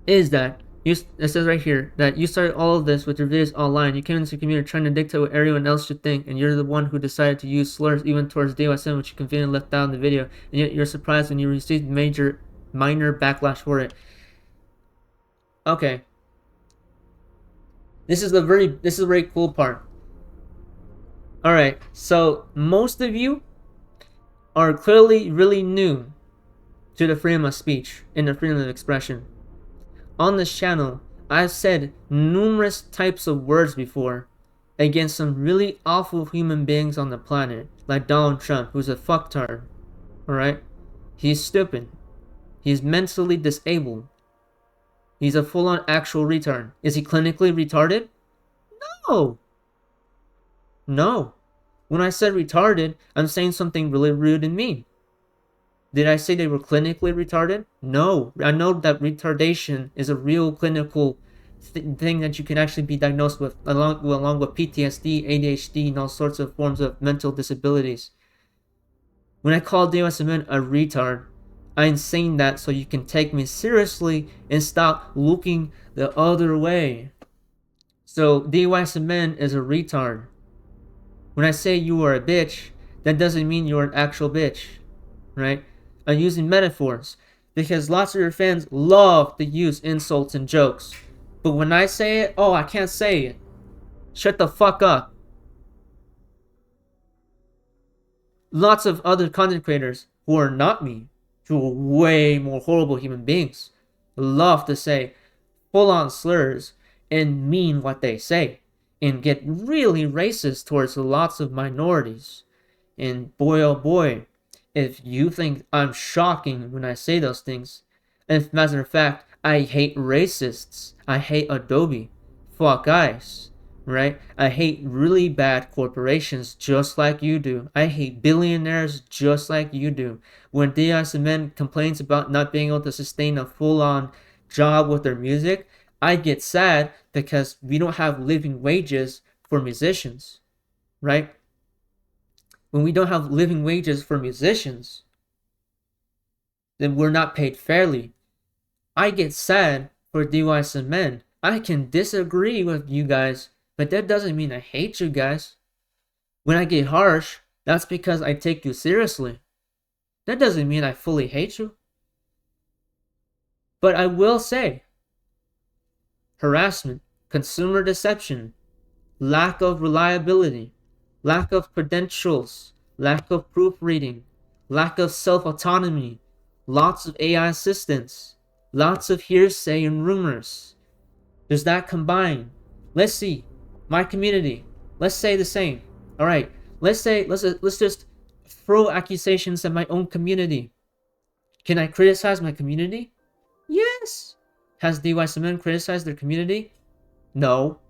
[SPEAKER 1] is that it says right here that you started all of this with your videos online. You came into the community trying to dictate what everyone else should think, and you're the one who decided to use slurs even towards DYSM, which you conveniently left out in the video. And yet you're surprised when you received minor backlash for it. Okay. This is a very cool part. Alright, so most of you are clearly really new to the freedom of speech and the freedom of expression. On this channel, I've said numerous types of words before against some really awful human beings on the planet, like Donald Trump, who's a fucktard. Alright? He's stupid. He's mentally disabled. He's a full-on actual retard. Is he clinically retarded? No! No. When I said retarded, I'm saying something really rude and mean. Did I say they were clinically retarded? No. I know that retardation is a real clinical thing that you can actually be diagnosed with, along with PTSD, ADHD, and all sorts of forms of mental disabilities. When I call DYSMN a retard, I'm saying that so you can take me seriously and stop looking the other way. So DYSMN is a retard. When I say you are a bitch, that doesn't mean you're an actual bitch, right? I'm using metaphors because lots of your fans love to use insults and jokes. But when I say it, oh, I can't say it. Shut the fuck up. Lots of other content creators who are not me, who are way more horrible human beings, love to say full-on slurs and mean what they say and get really racist towards lots of minorities. And boy, oh boy, if you think I'm shocking when I say those things, and as a matter of fact, I hate racists. I hate Adobe. Fuck guys, right? I hate really bad corporations just like you do. I hate billionaires just like you do. When DSMN complains about not being able to sustain a full-on job with their music, I get sad because we don't have living wages for musicians, right? When we don't have living wages for musicians, then we're not paid fairly. I get sad for DYSMN. I can disagree with you guys But that doesn't mean I hate you guys. When I get harsh, that's because I take you seriously. That doesn't mean I fully hate you. But I will say, harassment, consumer deception, lack of reliability, lack of credentials, lack of proofreading, lack of self-autonomy, lots of AI assistance, lots of hearsay and rumors. Does that combine? Let's see. My community. Let's say the same. All right. Let's just throw accusations at my own community. Can I criticize my community? Yes. Has DYSMN criticized their community? No.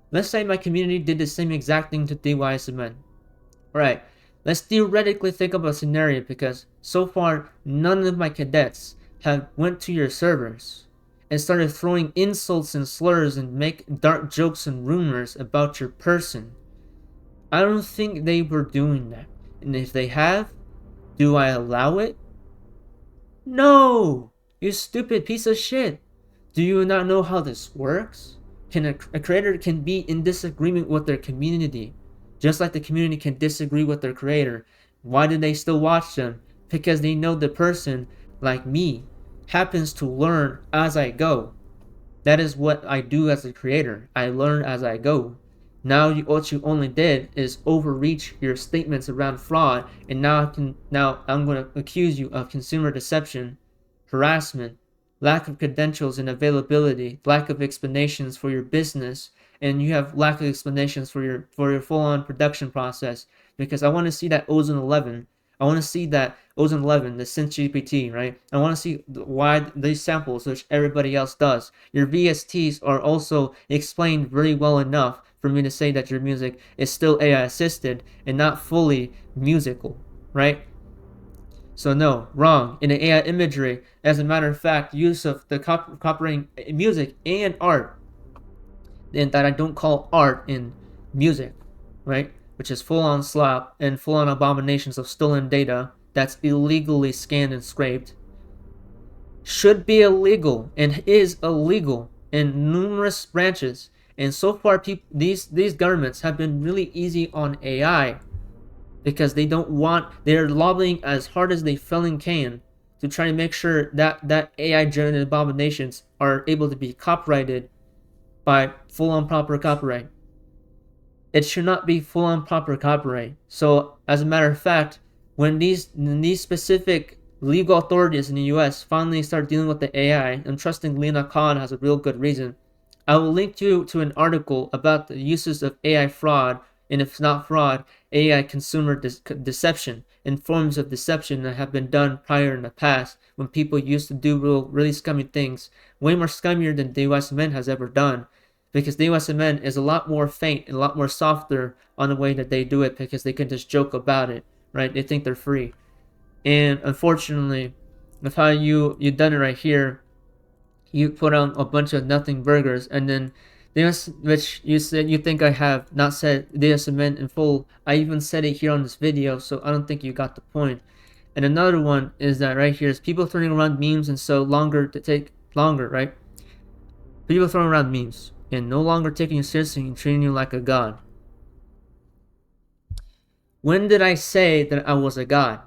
[SPEAKER 1] Let's say my community did the same exact thing to DYSMN. Alright, let's theoretically think of a scenario because so far none of my cadets have went to your servers and started throwing insults and slurs and make dark jokes and rumors about your person. I don't think they were doing that. And if they have, do I allow it? No! You stupid piece of shit! Do you not know how this works? A creator can be in disagreement with their community, just like the community can disagree with their creator. Why do they still watch them? Because they know the person, like me, happens to learn as I go. That is what I do as a creator. I learn as I go. Now what you only did is overreach your statements around fraud, and now I'm going to accuse you of consumer deception, harassment, lack of credentials and availability, lack of explanations for your business, and you have lack of explanations for your full-on production process. Because I want to see that Ozone 11. I want to see that Ozone 11, the SynthGPT, right? I want to see why these samples, which everybody else does. Your VSTs are also explained very well enough for me to say that your music is still AI assisted and not fully musical, right? So no, wrong. In the AI imagery, as a matter of fact, use of the copying music and art, and that I don't call art in music, right? Which is full-on slap and full-on abominations of stolen data that's illegally scanned and scraped, should be illegal and is illegal in numerous branches. And so far, these governments have been really easy on AI because they're lobbying as hard as they feeling can to try to make sure that AI generated abominations are able to be copyrighted by full-on proper copyright. It should not be full-on proper copyright. So as a matter of fact, when these specific legal authorities in the US finally start dealing with the AI, I'm trusting Lena Khan has a real good reason. I will link you to an article about the uses of AI fraud, and if it's not fraud, AI consumer deception and forms of deception that have been done prior in the past when people used to do really scummy things, way more scummier than DYSMN has ever done. Because DYSMN is a lot more faint and a lot more softer on the way that they do it because they can just joke about it, right? They think they're free. And unfortunately, with how you done it right here, you put on a bunch of nothing burgers, and then which you said you think I have not said DYSMN in full. I even said it here on this video, so I don't think you got the point. And another one is that right here is people throwing around memes and so longer to take longer, right? People throwing around memes and no longer taking you seriously and treating you like a god. When did I say that I was a god?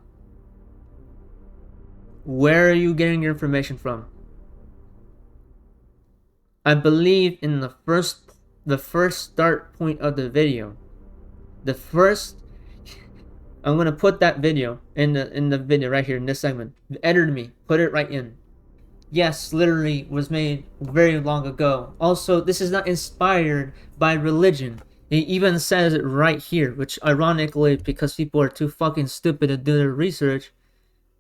[SPEAKER 1] Where are you getting your information from? I believe in the first start point of the video. I'm gonna put that video in the video right here in this segment. Edit me, put it right in. Yes, literally was made very long ago. Also, this is not inspired by religion. It even says it right here, which ironically, because people are too fucking stupid to do their research,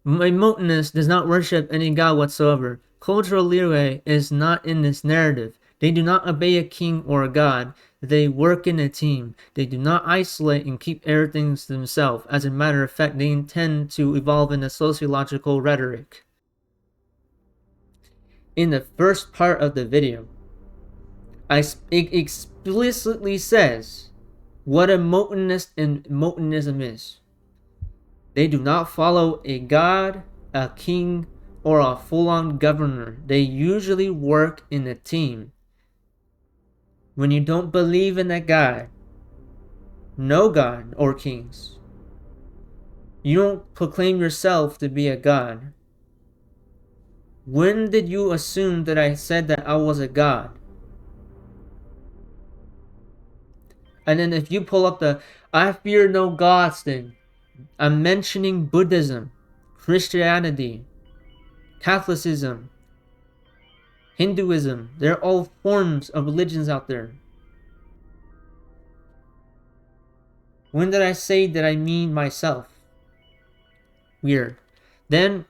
[SPEAKER 1] my Mountainist does not worship any god whatsoever. Cultural leeway is not in this narrative. They do not obey a king or a god. They work in a team. They do not isolate and keep everything to themselves. As a matter of fact, they intend to evolve in a sociological rhetoric. In the first part of the video, it explicitly says what a Mountainist and Mountanism is. They do not follow a god, a king, or a full-on governor. They usually work in a team. when you don't believe in a God, no God or kings, you don't proclaim yourself to be a God. When did you assume that I said that I was a God? And then if you pull up the I fear no gods thing, I'm mentioning Buddhism, Christianity, Catholicism, Hinduism. They're all forms of religions out there. When did I say that I mean myself? Weird. Then,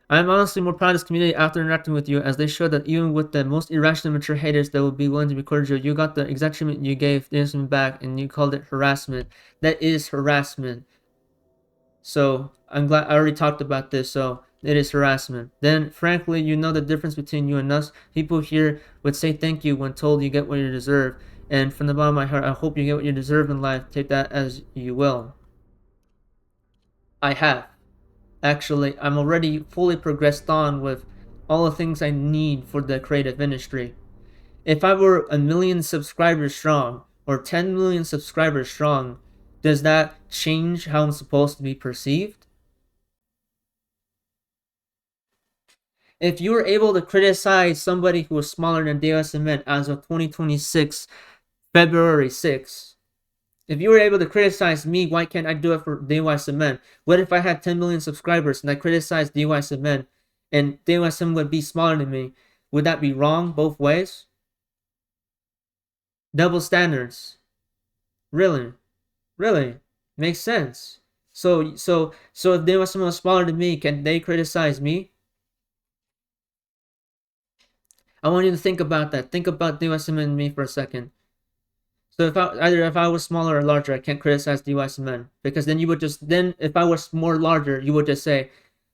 [SPEAKER 1] I'm honestly more proud of this community after interacting with you, as they show that even with the most irrational mature haters that will be willing to be cordial, you got the exact treatment you gave Benson back, and you called it harassment. That is harassment. So, I'm glad I already talked about this, so it is harassment. Then, frankly, you know the difference between you and us. People here would say thank you when told you get what you deserve. And from the bottom of my heart, I hope you get what you deserve in life. Take that as you will. I have. Actually, I'm already fully progressed on with all the things I need for the creative industry. If I were 1 million subscribers strong, or 10 million subscribers strong, does that change how I'm supposed to be perceived? If you were able to criticize somebody who was smaller than DOSMN as of 2026, February 6th, if you were able to criticize me, why can't I do it for DYSMN? What if I had 10 million subscribers and I criticized DYSMN and DYSMN would be smaller than me? Would that be wrong both ways? Double standards. Really? Really? Makes sense. So if DYSMN was smaller than me, can they criticize me? I want you to think about that. Think about DYSMN and me for a second. So if I was smaller or larger, I can't criticize DYSMN, because then you would just if I was more larger, you would just say,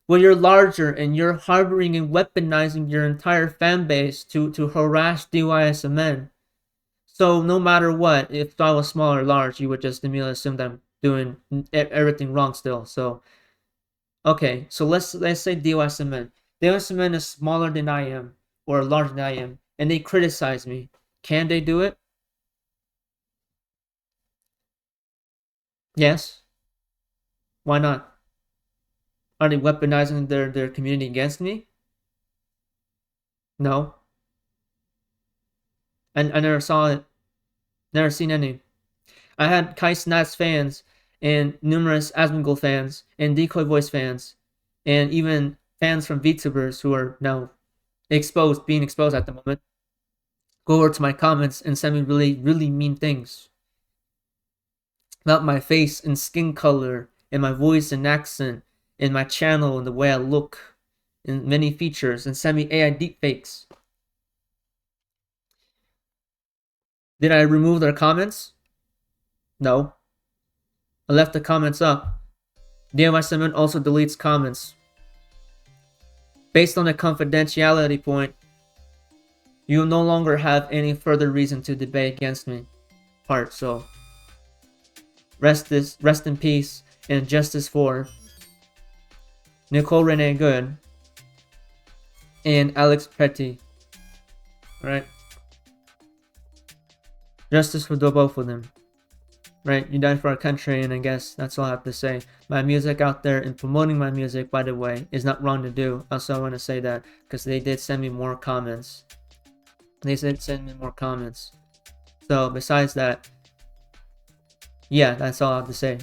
[SPEAKER 1] well, you're larger and you're harboring and weaponizing your entire fan base to harass DYSMN. So no matter what, if I was small or large, you would just immediately assume that I'm doing everything wrong still. So okay, so let's say DYSMN. DYSMN is smaller than I am or larger than I am, and they criticize me. Can they do it? Yes. Why not? Are they weaponizing their community against me? No. I never saw it. Never seen any. I had Kai Snats fans and numerous Asmongold fans and Decoy Voice fans and even fans from VTubers who are now being exposed at the moment, go over to my comments and send me really, really mean things about my face and skin color and my voice and accent and my channel and the way I look and many features, and send me AI deepfakes. Did I remove their comments? No. I left the comments up. DMI7 also deletes comments. Based on the confidentiality point, you will no longer have any further reason to debate against me. So rest in peace and justice for Nicole Renee Good and Alex Petty. Right? Justice for the both of them. Right? You died for our country, and I guess that's all I have to say. My music out there and promoting my music, by the way, is not wrong to do. Also, I want to say that because they did send me more comments. So besides that, yeah, that's all I have to say.